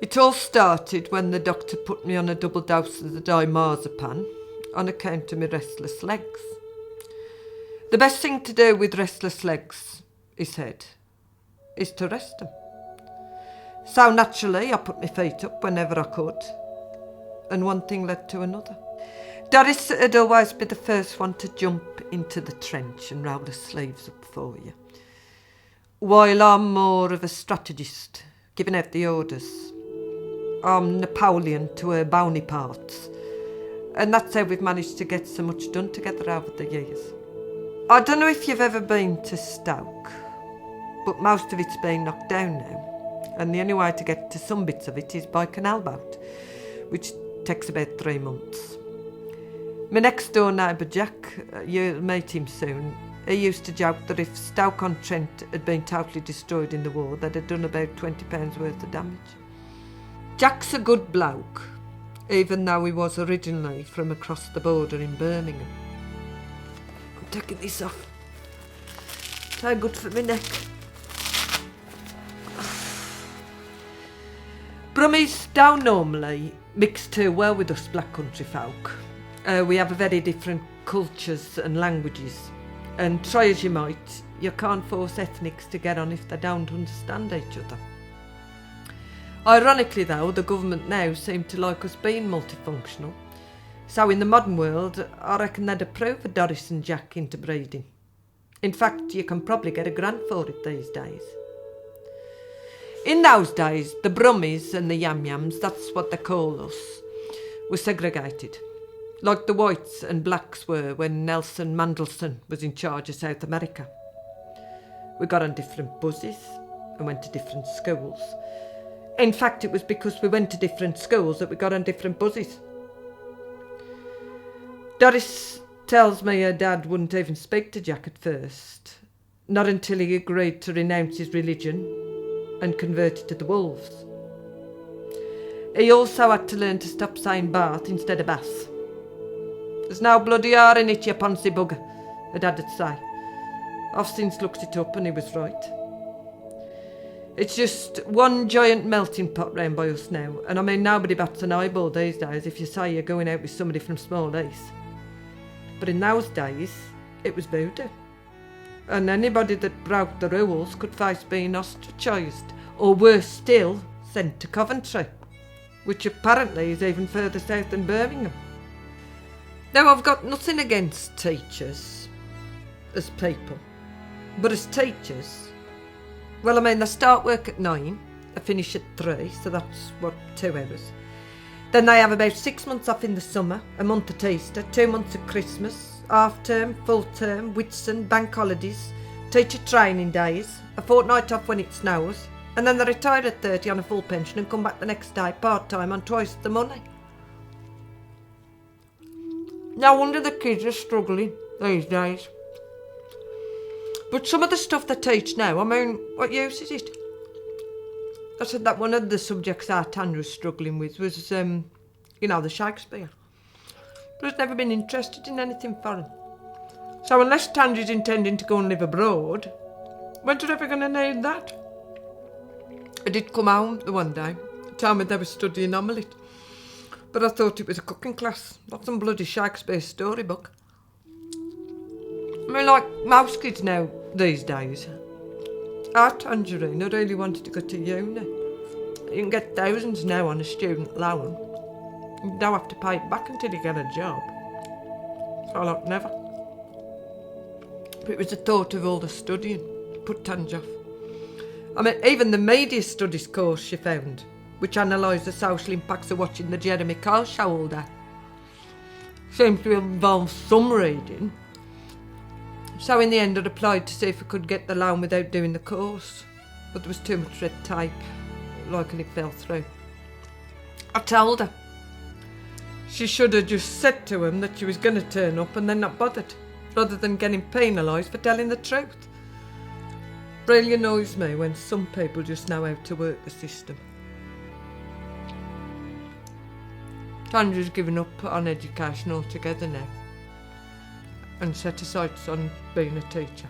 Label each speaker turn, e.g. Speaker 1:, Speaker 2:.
Speaker 1: It all started when the doctor put me on a double dose of the diazepam on account of my restless legs. The best thing to do with restless legs, he said, is to rest them. So naturally I put my feet up whenever I could, and one thing led to another. Doris had always been the first one to jump into the trench and roll the sleeves up for you, while I'm more of a strategist, giving out the orders. I'm Napoleon to her bony parts, and that's how we've managed to get so much done together over the years. I don't know if you've ever been to Stoke, but most of it's been knocked down now, and the only way to get to some bits of it is by canal boat, which takes about 3 months. My next door neighbour Jack, you'll meet him soon, he used to joke that if Stoke-on-Trent had been totally destroyed in the war, they'd have done about £20 worth of damage. Jack's a good bloke, even though he was originally from across the border in Birmingham. I'm taking this off. So good for my neck. Brummies don't normally mix too well with us black country folk. We have very different cultures and languages, and try as you might, you can't force ethnics to get on if they don't understand each other. Ironically though, the government now seem to like us being multifunctional, so in the modern world I reckon they'd approve of Doris and Jack interbreeding. In fact, you can probably get a grant for it these days. In those days, the Brummies and the Yam Yams, that's what they call us, were segregated, like the whites and blacks were when Nelson Mandelsson was in charge of South America. We got on different buses and went to different schools. In fact, it was because we went to different schools that we got on different buses. Doris tells me her dad wouldn't even speak to Jack at first, not until he agreed to renounce his religion and converted to the Wolves. He also had to learn to stop saying Bath instead of Bass. There's no bloody R in it, you poncy bugger, her dad would say. I've since looked it up and he was right. It's just one giant melting pot round by us now, and I mean nobody bats an eyeball these days if you say you're going out with somebody from Small East. But in those days, it was voodoo. And anybody that broke the rules could face being ostracised, or worse still, sent to Coventry, which apparently is even further south than Birmingham. Now, I've got nothing against teachers as people, but as teachers, well, I mean, they start work at 9, they finish at 3, so that's, 2 hours. Then they have about 6 months off in the summer, a month at Easter, 2 months at Christmas, half term, full term, Whitsun, bank holidays, teacher training days, a fortnight off when it snows, and then they retire at 30 on a full pension and come back the next day part-time on twice the money. No wonder the kids are struggling these days. But some of the stuff they teach now, I mean, what use is it? I said that one of the subjects our Tanya was struggling with was, the Shakespeare. But has never been interested in anything foreign. So unless Tanya's intending to go and live abroad, when's she ever going to need that? I did come home the one day, tell me they were studying omelette. But I thought it was a cooking class, not some bloody Shakespeare storybook. I mean, like most kids now these days. Our Tangerine, I really wanted to go to uni. You can get thousands now on a student loan. You don't have to pay it back until you get a job. So like never. But it was the thought of all the studying put Tange off. I mean, even the media studies course she found, which analysed the social impacts of watching the Jeremy Kyle show all day, seems to involve some reading. So in the end I applied to see if I could get the loan without doing the course, but there was too much red tape, and it fell through. I told her she should have just said to him that she was going to turn up and then not bothered, rather than getting penalised for telling the truth. Really annoys me when some people just know how to work the system. Tanya's given up on education altogether now and set her sights on being a teacher.